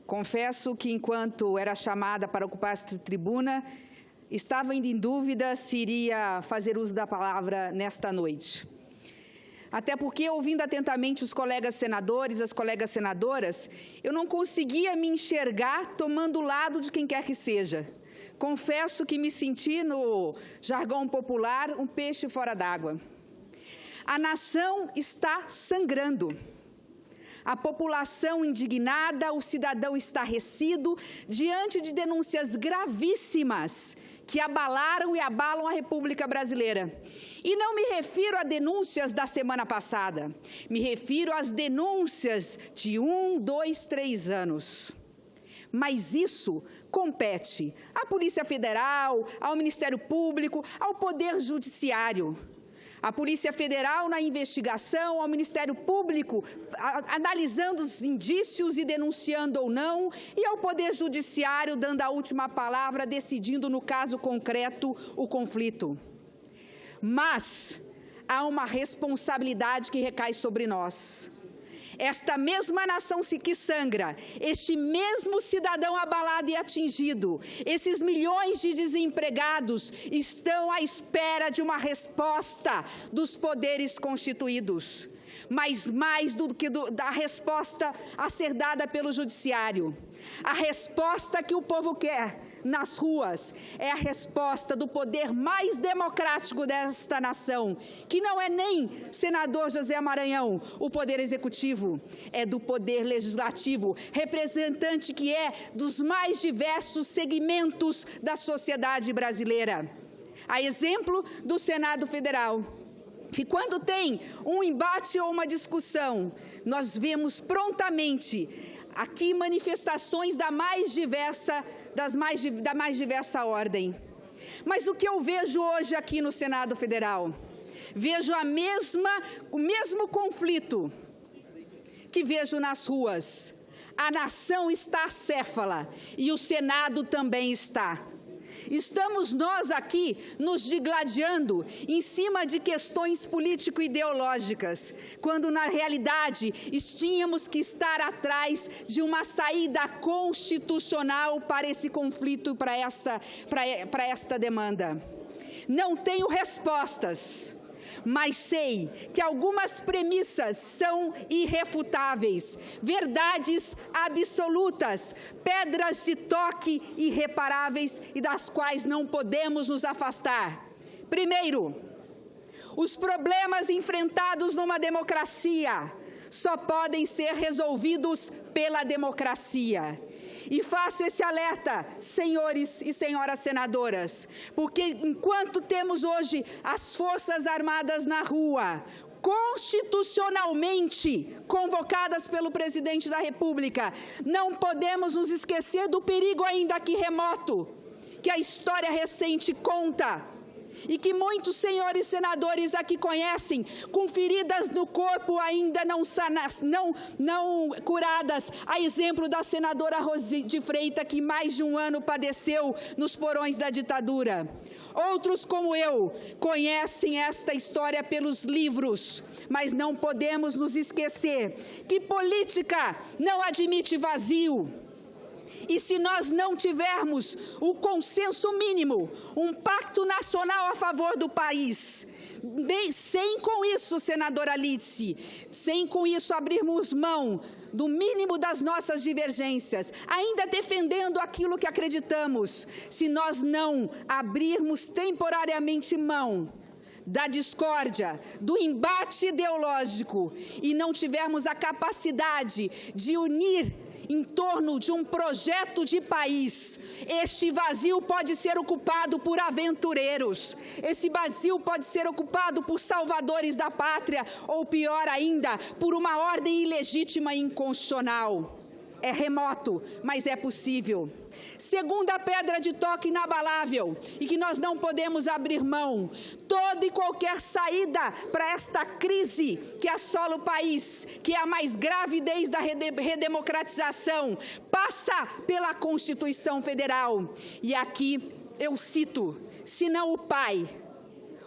Confesso que, enquanto era chamada para ocupar esta tribuna, estava ainda em dúvida se iria fazer uso da palavra nesta noite. Até porque, ouvindo atentamente os colegas senadores, as colegas senadoras, eu não conseguia me enxergar tomando o lado de quem quer que seja. Confesso que me senti, no jargão popular, um peixe fora d'água. A nação está sangrando. A população indignada, o cidadão estarrecido, diante de denúncias gravíssimas que abalaram e abalam a República Brasileira. E não me refiro a denúncias da semana passada, me refiro às denúncias de 1, 2, 3 anos. Mas isso compete à Polícia Federal, ao Ministério Público, ao Poder Judiciário. A Polícia Federal na investigação, ao Ministério Público analisando os indícios e denunciando ou não, e ao Poder Judiciário dando a última palavra, decidindo no caso concreto o conflito. Mas há uma responsabilidade que recai sobre nós. Esta mesma nação que sangra, este mesmo cidadão abalado e atingido, esses milhões de desempregados estão à espera de uma resposta dos poderes constituídos. Mas mais do que da resposta a ser dada pelo judiciário. A resposta que o povo quer nas ruas é a resposta do poder mais democrático desta nação, que não é nem senador José Maranhão, o poder executivo, é do poder legislativo, representante que é dos mais diversos segmentos da sociedade brasileira. A exemplo do Senado Federal, que quando tem um embate ou uma discussão, nós vemos prontamente aqui manifestações da mais diversa ordem. Mas o que eu vejo hoje aqui no Senado Federal? Vejo o mesmo conflito que vejo nas ruas. A nação está acéfala e o Senado também está. Estamos nós aqui nos digladiando em cima de questões político-ideológicas, quando na realidade tínhamos que estar atrás de uma saída constitucional para esse conflito, para esta demanda. Não tenho respostas, mas sei que algumas premissas são irrefutáveis, verdades absolutas, pedras de toque irreparáveis e das quais não podemos nos afastar. Primeiro, os problemas enfrentados numa democracia só podem ser resolvidos pela democracia. E faço esse alerta, senhores e senhoras senadoras, porque enquanto temos hoje as Forças Armadas na rua, constitucionalmente convocadas pelo presidente da República, não podemos nos esquecer do perigo ainda aqui remoto, que a história recente conta, e que muitos senhores senadores aqui conhecem, com feridas no corpo ainda não curadas, a exemplo da senadora Rosi de Freitas, que mais de um ano padeceu nos porões da ditadura. Outros, como eu, conhecem esta história pelos livros, mas não podemos nos esquecer que política não admite vazio. E se nós não tivermos o consenso mínimo, um pacto nacional a favor do país, sem com isso, senadora Alice, sem com isso abrirmos mão do mínimo das nossas divergências, ainda defendendo aquilo que acreditamos, se nós não abrirmos temporariamente mão da discórdia, do embate ideológico e não tivermos a capacidade de unir em torno de um projeto de país, este vazio pode ser ocupado por aventureiros, esse vazio pode ser ocupado por salvadores da pátria, ou pior ainda, por uma ordem ilegítima e inconstitucional. É remoto, mas é possível. Segunda pedra de toque inabalável, e que nós não podemos abrir mão, toda e qualquer saída para esta crise que assola o país, que é a mais grave desde a redemocratização, passa pela Constituição Federal. E aqui eu cito, se não o pai,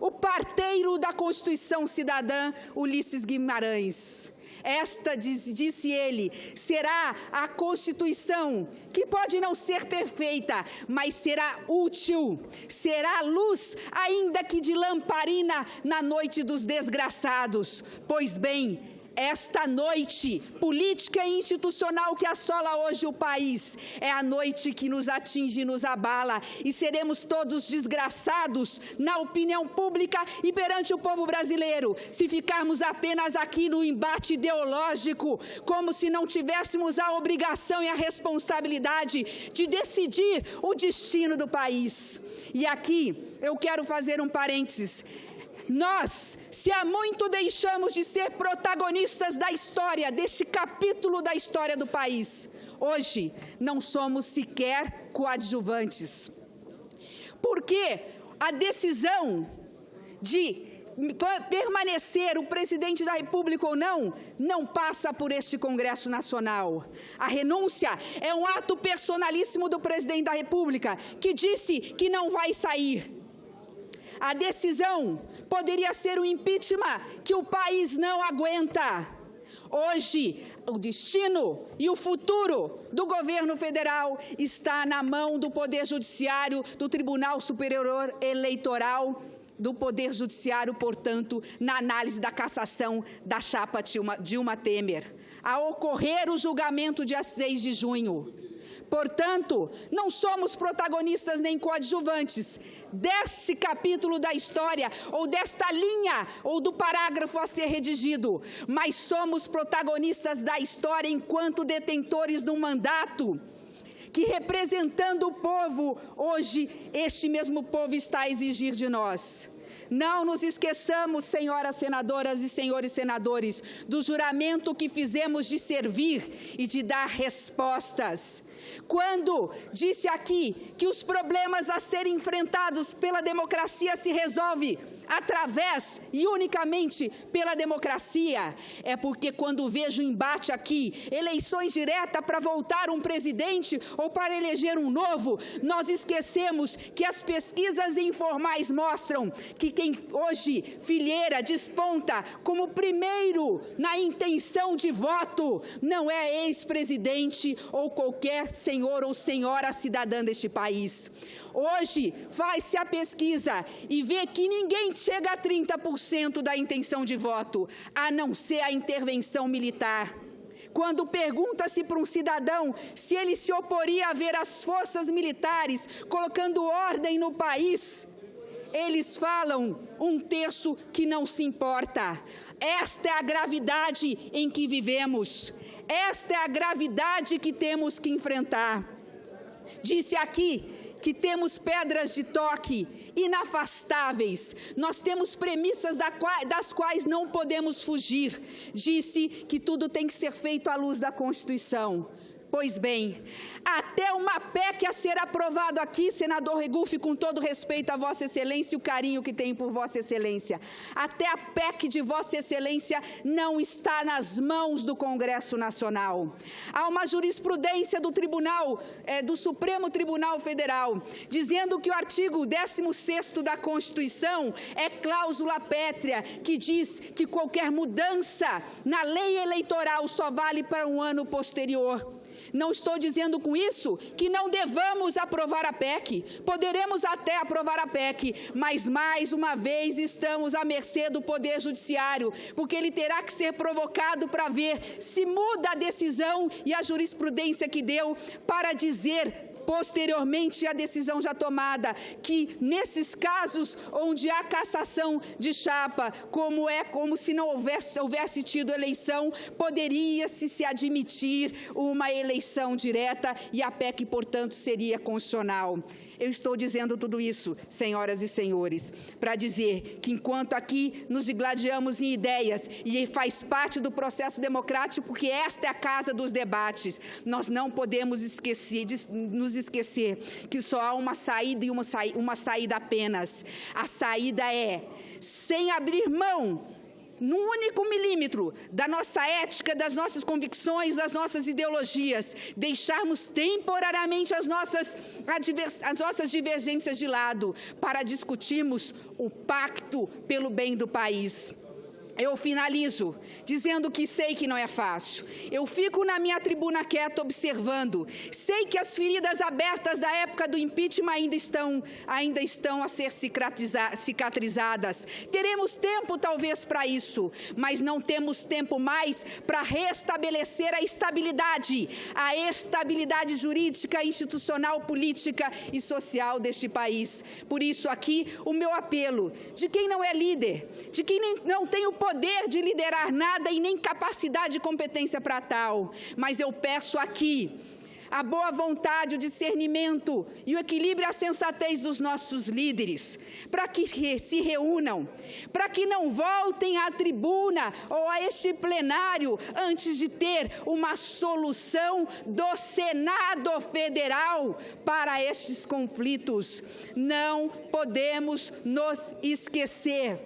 o parteiro da Constituição Cidadã, Ulisses Guimarães. Esta, disse ele, será a Constituição, que pode não ser perfeita, mas será útil, será luz, ainda que de lamparina, na noite dos desgraçados. Pois bem, esta noite política e institucional que assola hoje o país é a noite que nos atinge e nos abala, e seremos todos desgraçados na opinião pública e perante o povo brasileiro se ficarmos apenas aqui no embate ideológico, como se não tivéssemos a obrigação e a responsabilidade de decidir o destino do país. E aqui eu quero fazer um parênteses. Nós, se há muito deixamos de ser protagonistas da história, deste capítulo da história do país, hoje não somos sequer coadjuvantes. Porque a decisão de permanecer o presidente da República ou não passa por este Congresso Nacional. A renúncia é um ato personalíssimo do presidente da República, que disse que não vai sair. A decisão poderia ser o impeachment, que o país não aguenta. Hoje, o destino e o futuro do governo federal está na mão do Poder Judiciário, do Tribunal Superior Eleitoral, do Poder Judiciário, portanto, na análise da cassação da chapa Dilma Temer, a ocorrer o julgamento dia 6 de junho. Portanto, não somos protagonistas nem coadjuvantes deste capítulo da história, ou desta linha, ou do parágrafo a ser redigido, mas somos protagonistas da história enquanto detentores de um mandato que, representando o povo, hoje este mesmo povo está a exigir de nós. Não nos esqueçamos, senhoras senadoras e senhores senadores, do juramento que fizemos de servir e de dar respostas. Quando disse aqui que os problemas a serem enfrentados pela democracia se resolvem através e unicamente pela democracia, é porque quando vejo embate aqui, eleições diretas para voltar um presidente ou para eleger um novo, nós esquecemos que as pesquisas informais mostram que quem hoje Filheira desponta como primeiro na intenção de voto não é ex-presidente ou qualquer senhor ou senhora cidadã deste país. Hoje, faz-se a pesquisa e vê que ninguém chega a 30% da intenção de voto, a não ser a intervenção militar. Quando pergunta-se para um cidadão se ele se oporia a ver as forças militares colocando ordem no país, eles falam 1/3 que não se importa. Esta é a gravidade em que vivemos. Esta é a gravidade que temos que enfrentar. Disse aqui que temos pedras de toque inafastáveis, nós temos premissas das quais não podemos fugir. Disse que tudo tem que ser feito à luz da Constituição. Pois bem, até uma PEC a ser aprovado aqui, senador Regufe, com todo respeito a Vossa Excelência e o carinho que tenho por Vossa Excelência, até a PEC de Vossa Excelência não está nas mãos do Congresso Nacional. Há uma jurisprudência do Supremo Tribunal Federal, dizendo que o artigo 16º da Constituição é cláusula pétrea, que diz que qualquer mudança na lei eleitoral só vale para um ano posterior. Não estou dizendo com isso que não devamos aprovar a PEC. Poderemos até aprovar a PEC, mas mais uma vez estamos à mercê do Poder Judiciário, porque ele terá que ser provocado para ver se muda a decisão e a jurisprudência que deu para dizer posteriormente a decisão já tomada, que nesses casos onde há cassação de chapa, como se não houvesse tido eleição, poderia-se admitir uma eleição direta e a PEC, portanto, seria constitucional. Eu estou dizendo tudo isso, senhoras e senhores, para dizer que enquanto aqui nos gladiamos em ideias e faz parte do processo democrático, porque esta é a casa dos debates, nós não podemos nos esquecer que só há uma saída e uma saída apenas. A saída é, sem abrir mão num único milímetro da nossa ética, das nossas convicções, das nossas ideologias, deixarmos temporariamente as nossas divergências de lado para discutirmos o pacto pelo bem do país. eu finalizo dizendo que sei que não é fácil. Eu fico na minha tribuna quieta observando. Sei que as feridas abertas da época do impeachment ainda estão a ser cicatrizadas. Teremos tempo talvez para isso, mas não temos tempo mais para restabelecer a estabilidade jurídica, institucional, política e social deste país. Por isso aqui o meu apelo de quem não é líder, de quem não tem o poder de liderar nada e nem capacidade e competência para tal. Mas eu peço aqui a boa vontade, o discernimento e o equilíbrio e a sensatez dos nossos líderes, para que se reúnam, para que não voltem à tribuna ou a este plenário antes de ter uma solução do Senado Federal para estes conflitos. Não podemos nos esquecer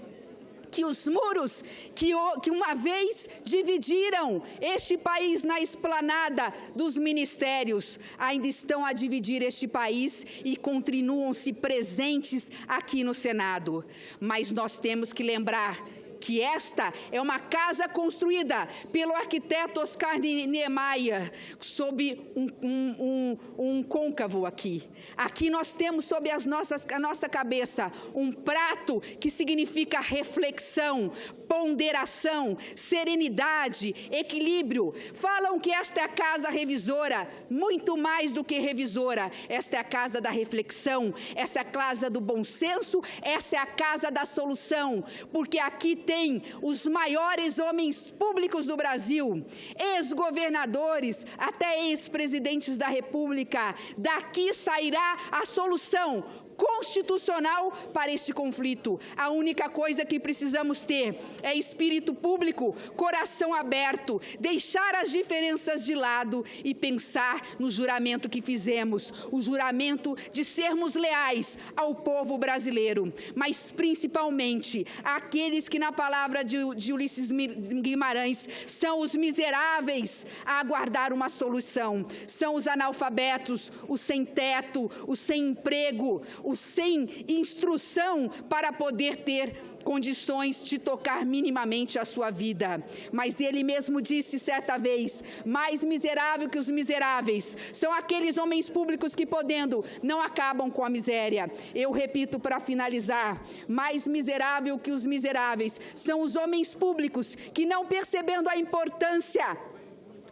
que os muros que uma vez dividiram este país na esplanada dos ministérios ainda estão a dividir este país e continuam-se presentes aqui no Senado. Mas nós temos que lembrar que esta é uma casa construída pelo arquiteto Oscar Niemeyer sob um côncavo aqui. Aqui nós temos sob a nossa cabeça um prato que significa reflexão, ponderação, serenidade, equilíbrio. Falam que esta é a casa revisora, muito mais do que revisora. Esta é a casa da reflexão, esta é a casa do bom senso, essa é a casa da solução, porque aqui tem os maiores homens públicos do Brasil, ex-governadores, até ex-presidentes da República. Daqui sairá a solução constitucional para este conflito. A única coisa que precisamos ter é espírito público, coração aberto, deixar as diferenças de lado e pensar no juramento que fizemos, o juramento de sermos leais ao povo brasileiro, mas principalmente àqueles que, na palavra de Ulisses Guimarães, são os miseráveis a aguardar uma solução, são os analfabetos, os sem teto, os sem emprego, os sem instrução para poder ter condições de tocar minimamente a sua vida. Mas ele mesmo disse certa vez: mais miserável que os miseráveis são aqueles homens públicos que, podendo, não acabam com a miséria. Eu repito para finalizar: mais miserável que os miseráveis são os homens públicos que, não percebendo a importância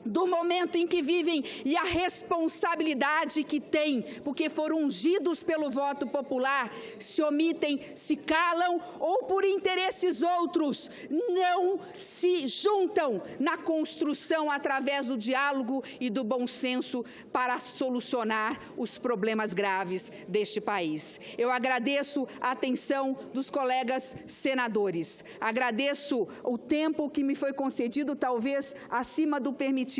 do momento em que vivem e a responsabilidade que têm, porque foram ungidos pelo voto popular, se omitem, se calam ou por interesses outros, não se juntam na construção através do diálogo e do bom senso para solucionar os problemas graves deste país. Eu agradeço a atenção dos colegas senadores, agradeço o tempo que me foi concedido, talvez acima do permitido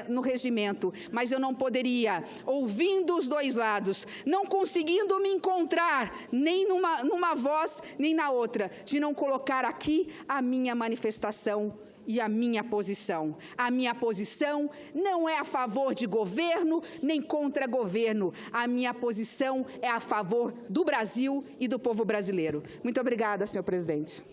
no regimento, mas eu não poderia, ouvindo os dois lados, não conseguindo me encontrar nem numa voz nem na outra, de não colocar aqui a minha manifestação e a minha posição. A minha posição não é a favor de governo nem contra governo. A minha posição é a favor do Brasil e do povo brasileiro. Muito obrigada, senhor presidente.